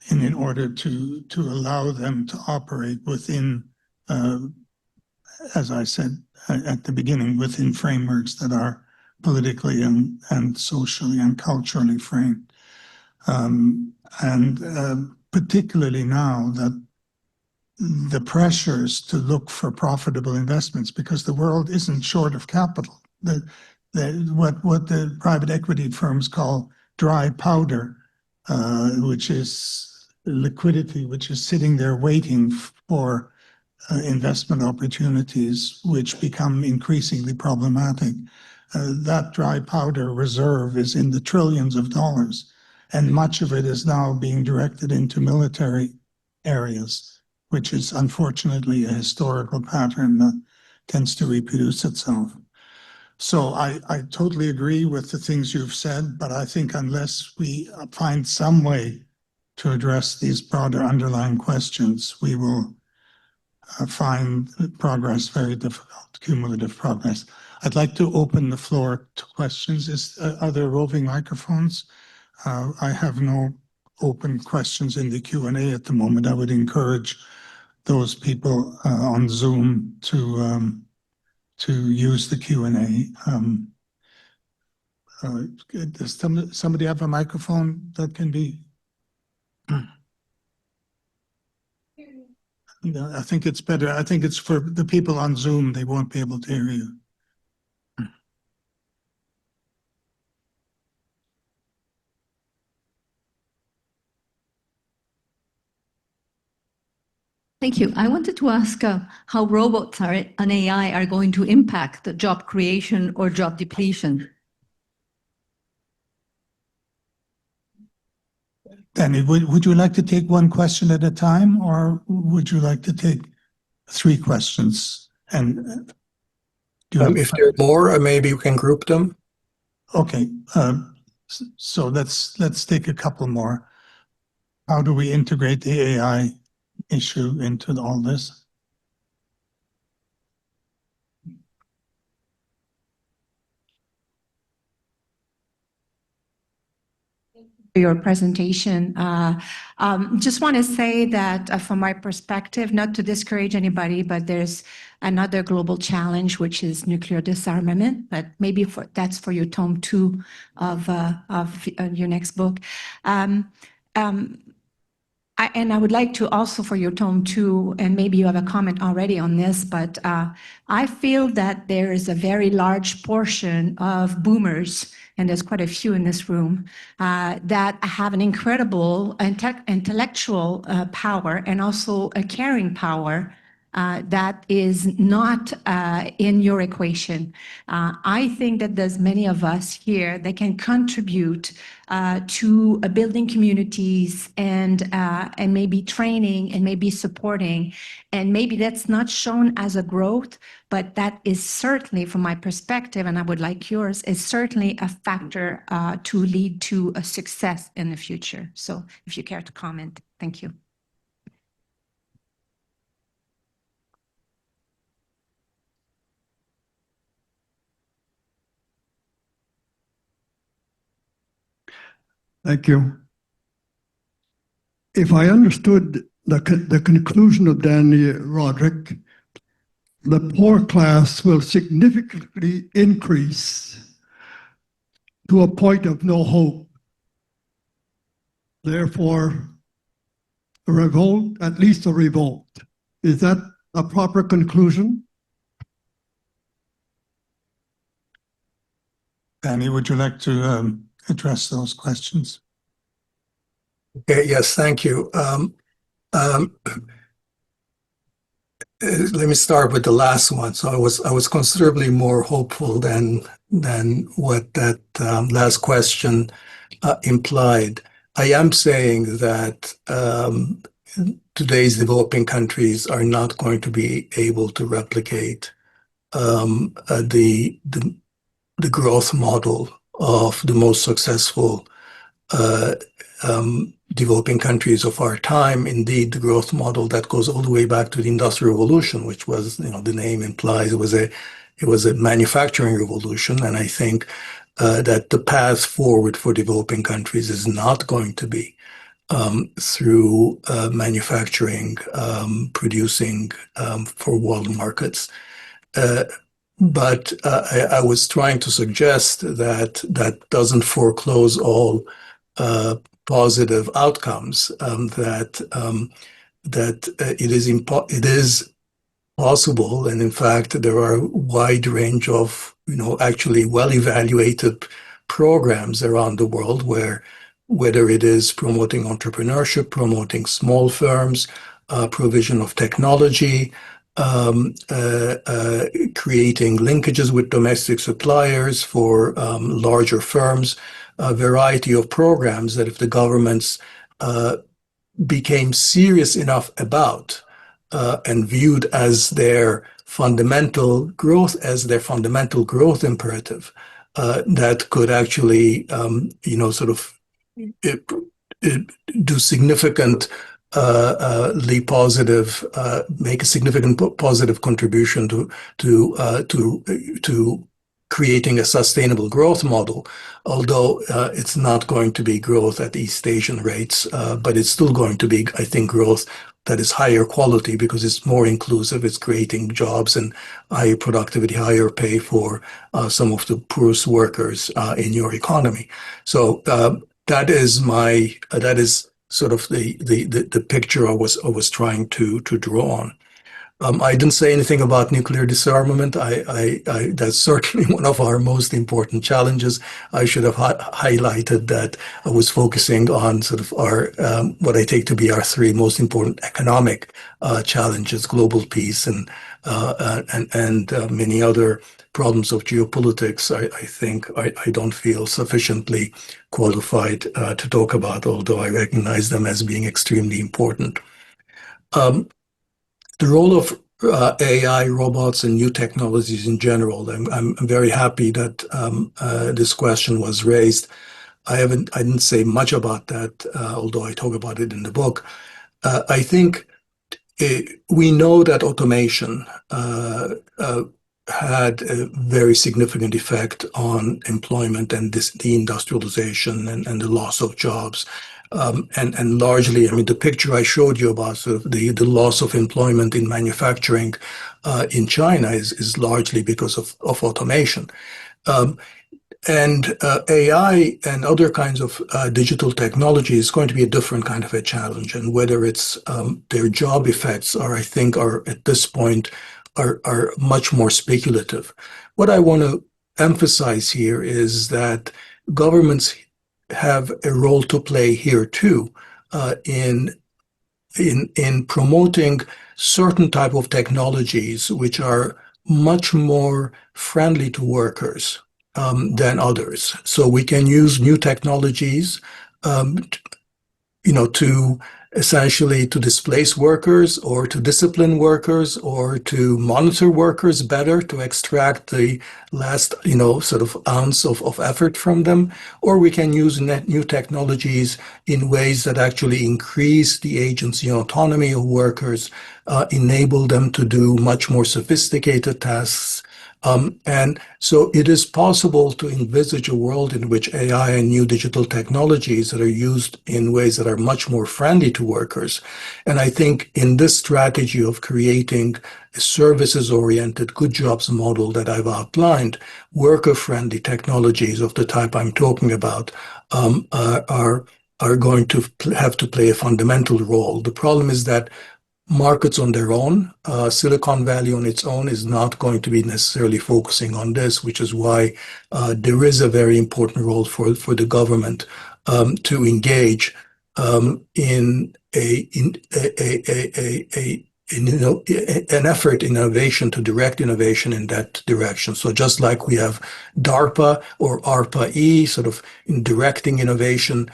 and in order to allow them to operate within, as I said at the beginning, within frameworks that are politically and socially and culturally framed. And particularly now that the pressures to look for profitable investments, because the world isn't short of capital. What the private equity firms call dry powder, which is liquidity, which is sitting there waiting for investment opportunities, which become increasingly problematic. That dry powder reserve is in the trillions of dollars, and much of it is now being directed into military areas, which is unfortunately a historical pattern that tends to reproduce itself. So I totally agree with the things you've said, but I think unless we find some way to address these broader underlying questions, we will find progress very difficult, cumulative progress. I'd like to open the floor to questions. Are there roving microphones? I have no open questions in the Q&A at the moment. I would encourage those people on Zoom to use the Q&A. Does somebody have a microphone that can be? No, I think it's better. I think it's for the people on Zoom. They won't be able to hear you. Thank you. I wanted to ask how robots and AI are going to impact the job creation or job depletion. Danny, would you like to take one question at a time, or would you like to take 3 questions? And do you have If there are more, maybe we can group them. Okay, so let's take a couple more. How do we integrate the AI issue into all this? Your presentation. Just want to say that from my perspective, not to discourage anybody, but there's another global challenge, which is nuclear disarmament, but maybe that's for your tome 2 of your next book. And I would like to also for your tome 2, and maybe you have a comment already on this, but I feel that there is a very large portion of boomers, and there's quite a few in this room, that have an incredible intellectual power and also a caring power that is not in your equation. I think that there's many of us here that can contribute to building communities and maybe training and maybe supporting. And maybe that's not shown as a growth, but that is certainly, from my perspective, and I would like yours, is certainly a factor to lead to a success in the future. So if you care to comment, thank you. Thank you. If I understood the conclusion of Dani Rodrik, the poor class will significantly increase to a point of no hope. Therefore, a revolt, at least a revolt. Is that a proper conclusion? Danny, would you like to address those questions? Okay, yes, thank you. Let me start with the last one. So I was considerably more hopeful than what that last question implied. I am saying that today's developing countries are not going to be able to replicate the growth model of the most successful developing countries of our time. Indeed, the growth model that goes all the way back to the Industrial Revolution, which was, the name implies it was a manufacturing revolution. And I think that the path forward for developing countries is not going to be through manufacturing, producing for world markets. But I was trying to suggest that that doesn't foreclose all positive outcomes, that it is possible, and in fact there are a wide range of actually well-evaluated programs around the world where, whether it is promoting entrepreneurship, promoting small firms, provision of technology, creating linkages with domestic suppliers for larger firms, a variety of programs that if the governments became serious enough about and viewed as their fundamental growth imperative, that could actually do significant positive, make a significant positive contribution to creating a sustainable growth model, although it's not going to be growth at East Asian rates, but it's still going to be, I think, growth that is higher quality because it's more inclusive, it's creating jobs and higher productivity, higher pay for some of the poorest workers in your economy. So that is sort of the picture I was trying to draw on. I didn't say anything about nuclear disarmament. That's certainly one of our most important challenges. I should have highlighted that I was focusing on sort of our what I take to be our three most important economic challenges: global peace and many other problems of geopolitics. I think I don't feel sufficiently qualified to talk about, although I recognize them as being extremely important. The role of AI, robots, and new technologies in general. I'm very happy that this question was raised. I didn't say much about that, although I talk about it in the book. I think we know that automation had a very significant effect on employment and deindustrialization and the loss of jobs. And largely, I mean, the picture I showed you about sort of the loss of employment in manufacturing in China is largely because of automation. And AI and other kinds of digital technology is going to be a different kind of a challenge. And whether it's their job effects I think are at this point are much more speculative. What I want to emphasize here is that governments have a role to play here too, in promoting certain type of technologies which are much more friendly to workers than others. So we can use new technologies, to essentially to displace workers or to discipline workers or to monitor workers better, to extract the last, sort of ounce of effort from them. Or we can use new technologies in ways that actually increase the agency and autonomy of workers, enable them to do much more sophisticated tasks. And so it is possible to envisage a world in which AI and new digital technologies that are used in ways that are much more friendly to workers. And I think in this strategy of creating a services-oriented good jobs model that I've outlined, worker-friendly technologies of the type I'm talking about are going to have to play a fundamental role. The problem is that markets on their own, Silicon Valley on its own is not going to be necessarily focusing on this, which is why there is a very important role for the government to engage in an effort in innovation, to direct innovation in that direction. So just like we have DARPA or ARPA-E, sort of in directing innovation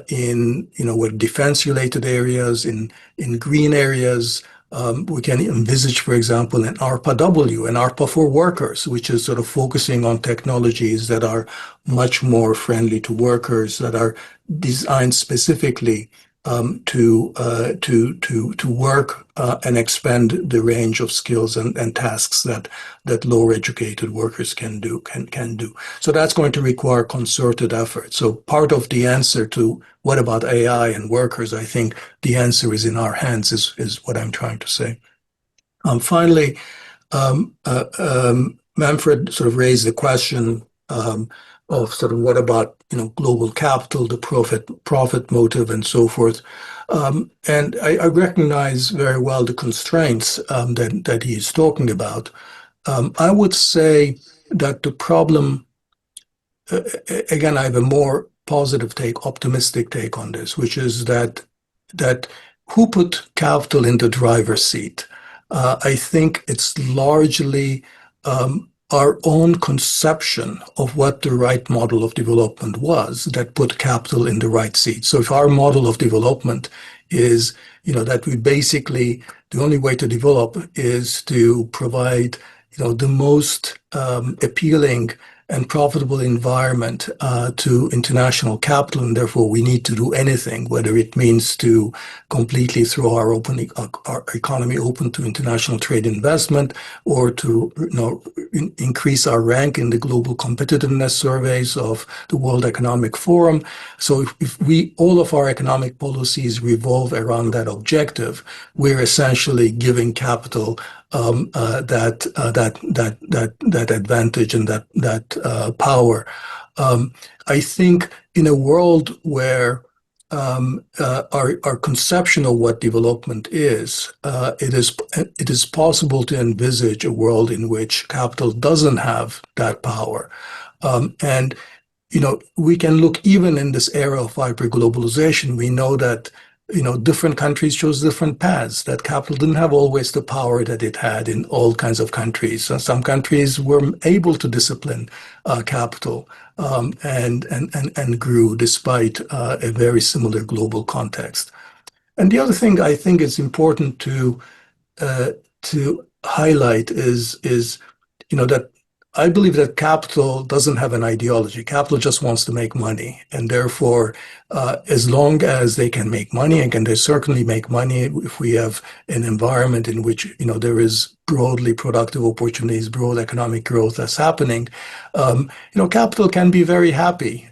in with defense-related areas, in green areas, we can envisage, for example, an ARPA-W, an ARPA for workers, which is sort of focusing on technologies that are much more friendly to workers, that are designed specifically to work and expand the range of skills and tasks that lower educated workers can do. So that's going to require concerted effort. So part of the answer to what about AI and workers, I think the answer is in our hands, is what I'm trying to say. Finally, Manfred sort of raised the question of sort of what about global capital, the profit motive, and so forth. And I recognize very well the constraints that he is talking about. I would say that the problem, again, I have a more positive take, optimistic take on this, which is that who put capital in the driver's seat? I think it's largely our own conception of what the right model of development was that put capital in the right seat. So if our model of development is, that we basically, the only way to develop is to provide, the most appealing and profitable environment to international capital, and therefore we need to do anything, whether it means to completely throw our economy open to international trade investment, or to increase our rank in the global competitiveness surveys of the World Economic Forum. So if all of our economic policies revolve around that objective, we're essentially giving capital that advantage and that power. I think in a world where our conception of what development is, it is possible to envisage a world in which capital doesn't have that power, and we can look even in this era of hyperglobalization. We know that different countries chose different paths, that capital didn't have always the power that it had in all kinds of countries. So some countries were able to discipline capital and grew despite a very similar global context. And the other thing I think is important to highlight is that I believe that capital doesn't have an ideology. Capital just wants to make money. And therefore, as long as they can make money, and can they certainly make money if we have an environment in which, there is broadly productive opportunities, broad economic growth that's happening, capital can be very happy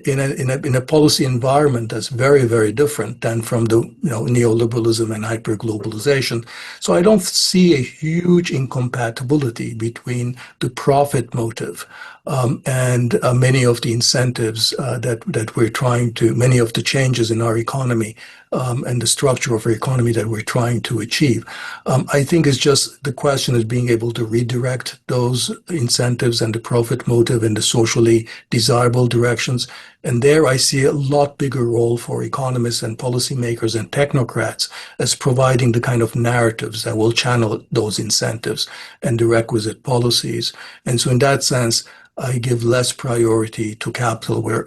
in a policy environment that's very, very different than from the neoliberalism and hyperglobalization. So I don't see a huge incompatibility between the profit motive and many of the incentives that we're trying to, many of the changes in our economy and the structure of our economy that we're trying to achieve. I think it's just the question is being able to redirect those incentives and the profit motive in the socially desirable directions. And there I see a lot bigger role for economists and policymakers and technocrats as providing the kind of narratives that will channel those incentives and the requisite policies. And so in that sense, I give less priority to capital, where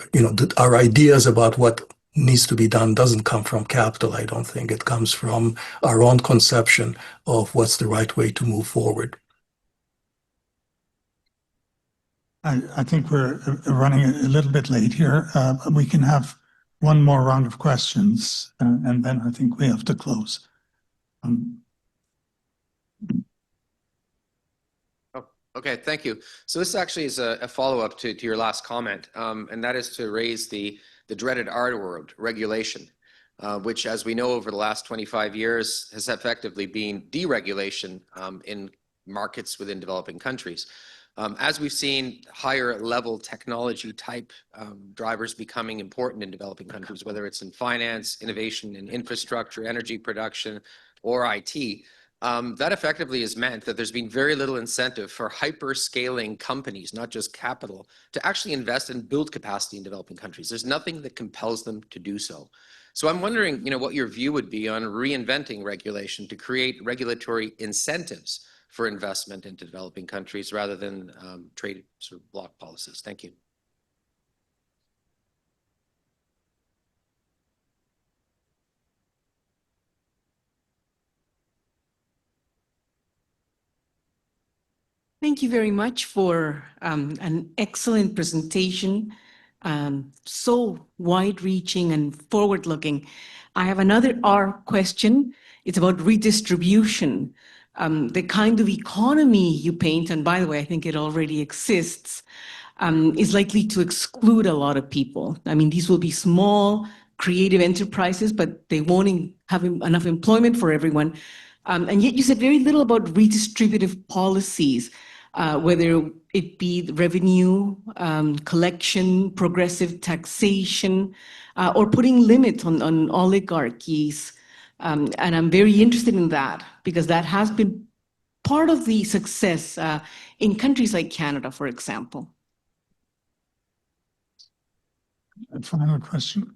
our ideas about what needs to be done doesn't come from capital. I don't think it comes from our own conception of what's the right way to move forward. I think we're running a little bit late here. We can have one more round of questions, and then I think we have to close. Okay, thank you. So this actually is a follow-up to your last comment, and that is to raise the dreaded R word, regulation, which, as we know, over the last 25 years has effectively been deregulation in markets within developing countries. As we've seen higher level technology type drivers becoming important in developing countries, whether it's in finance, innovation in infrastructure, energy production, or IT, that effectively has meant that there's been very little incentive for hyper-scaling companies, not just capital, to actually invest and build capacity in developing countries. There's nothing that compels them to do so. So I'm wondering, what your view would be on reinventing regulation to create regulatory incentives for investment into developing countries rather than trade sort of block policies. Thank you. Thank you very much for an excellent presentation, so wide-reaching and forward-looking. I have another R question. It's about redistribution. The kind of economy you paint, and by the way, I think it already exists, is likely to exclude a lot of people. I mean, these will be small, creative enterprises, but they won't have enough employment for everyone. And yet you said very little about redistributive policies. Whether it be revenue, collection, progressive taxation, or putting limits on oligarchies. And I'm very interested in that because that has been part of the success in countries like Canada, for example. A final question.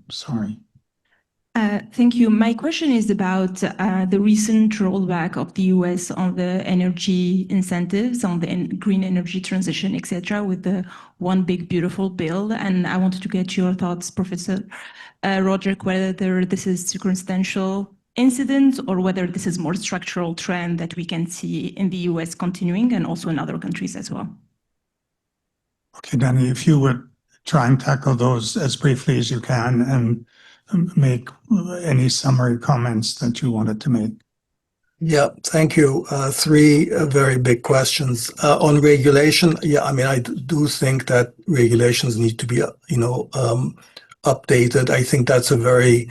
Sorry. Thank you. My question is about the recent rollback of the US on the energy incentives, on the green energy transition, etc., with the One Big Beautiful Bill. And I wanted to get your thoughts, Professor Rodrik, whether this is circumstantial incident, or whether this is more structural trend that we can see in the US continuing and also in other countries as well. Okay, Dani, if you would try and tackle those as briefly as you can and make any summary comments that you wanted to make. Yeah, thank you. Three very big questions. On regulation, yeah, I mean, I do think that regulations need to be, updated. I think that's a very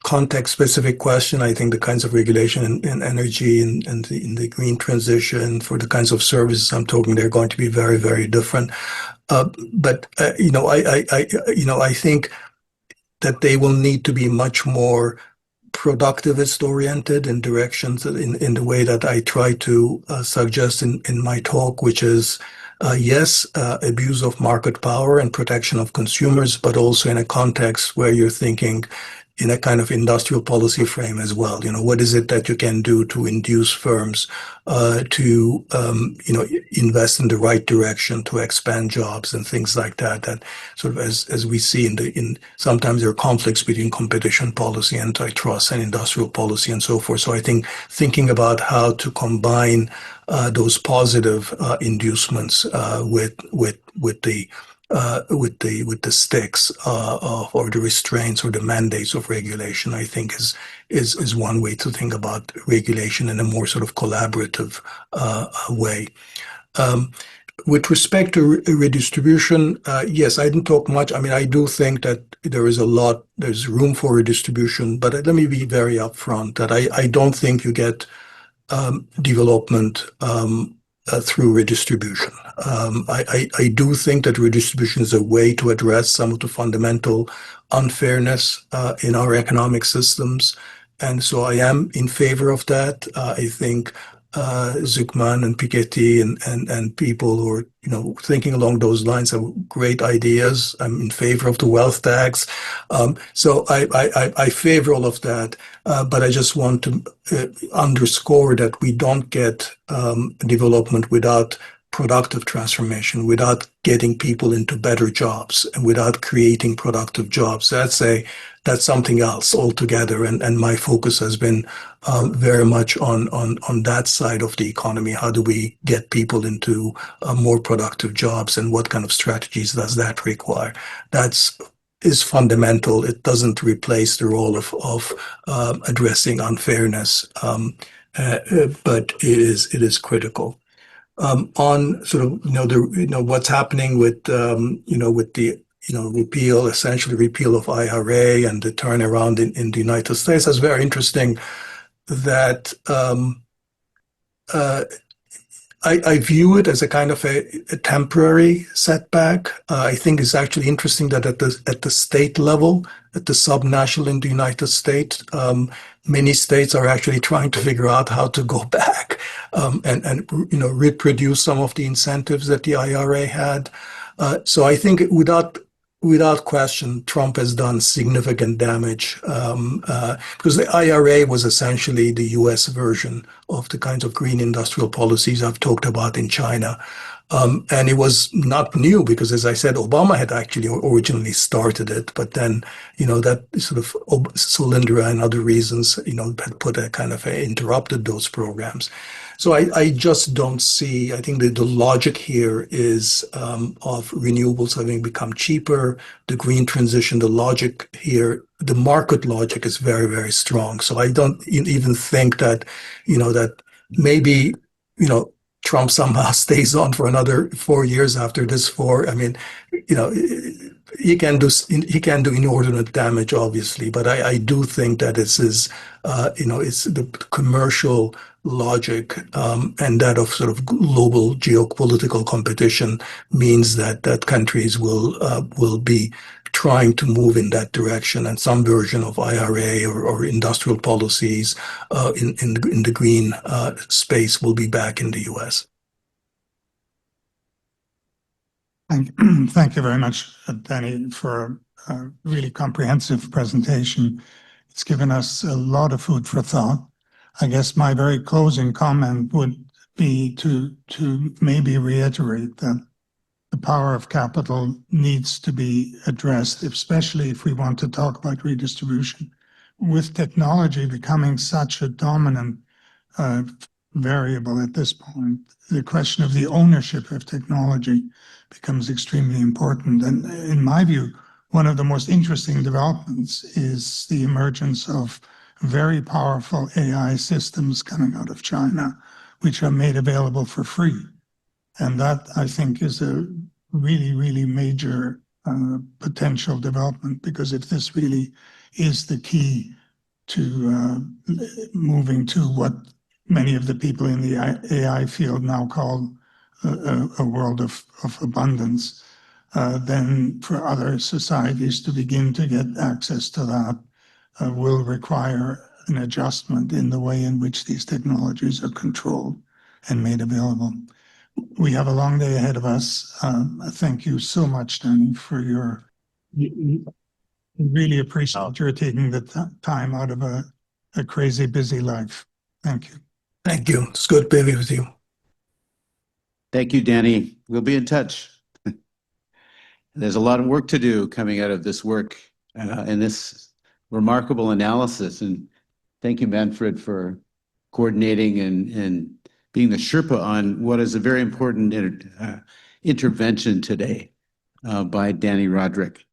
context-specific question. I think the kinds of regulation in energy and in the green transition for the kinds of services I'm talking, they're going to be very, very different. But I think that they will need to be much more productivist oriented in directions in the way that I try to suggest in my talk, which is yes, abuse of market power and protection of consumers, but also in a context where you're thinking in a kind of industrial policy frame as well. What is it that you can do to induce firms to invest in the right direction, to expand jobs and things like that. That sort of as we see in sometimes there are conflicts between competition policy, antitrust, and industrial policy, and so forth. So I think thinking about how to combine those positive inducements with the sticks or the restraints or the mandates of regulation, I think is one way to think about regulation in a more sort of collaborative way. With respect to redistribution, yes, I didn't talk much. I mean, I do think that there's room for redistribution, but let me be very upfront that I don't think you get development through redistribution. I do think that redistribution is a way to address some of the fundamental unfairness in our economic systems. And so I am in favor of that. I think Zuckman and Piketty and people who are thinking along those lines have great ideas. I'm in favor of the wealth tax. So I favor all of that. But I just want to underscore that we don't get development without productive transformation, without getting people into better jobs and without creating productive jobs. That's something else altogether. And my focus has been very much on that side of the economy. How do we get people into more productive jobs, and what kind of strategies does that require? Is fundamental. It doesn't replace the role of addressing unfairness, but it is critical. On sort of what's happening with the essentially repeal of IRA and the turnaround in the United States, that's very interesting. That I view it as a kind of a temporary setback. I think it's actually interesting that at the state level, at the subnational in the United States, many states are actually trying to figure out how to go back and reproduce some of the incentives that the IRA had. So I think without question, Trump has done significant damage because the IRA was essentially the US version of the kinds of green industrial policies I've talked about in China. And it was not new because, as I said, Obama had actually originally started it, but then, that sort of Solyndra and other reasons, had put a kind of interrupted those programs. So I just don't see, I think the logic here is of renewables having become cheaper, the green transition, the logic here, the market logic is very, very strong. So I don't even think that, that maybe, Trump somehow stays on for another 4 years after this 4. I mean, he can do inordinate damage, obviously, but I do think that this is, it's the commercial logic and that of sort of global geopolitical competition means that countries will be trying to move in that direction, and some version of IRA or industrial policies in the green space will be back in the US. Thank you very much, Dani, for a really comprehensive presentation. It's given us a lot of food for thought. I guess my very closing comment would be to maybe reiterate that the power of capital needs to be addressed, especially if we want to talk about redistribution. with technology becoming such a dominant variable at this point, the question of the ownership of technology becomes extremely important. And in my view, one of the most interesting developments is the emergence of very powerful AI systems coming out of China, which are made available for free. And that, I think, is a really, really major potential development, because if this really is the key to moving to what many of the people in the AI field now call a world of abundance, then for other societies to begin to get access to that will require an adjustment in the way in which these technologies are controlled and made available. We have a long day ahead of us. Thank you so much, Dani, for your. Really appreciate your taking the time out of a crazy busy life. Thank you. Thank you. It's good being with you. Thank you, Dani. We'll be in touch. There's a lot of work to do coming out of this work and this remarkable analysis. And thank you, Manfred, for coordinating and being the Sherpa on what is a very important intervention today by Dani Rodrik.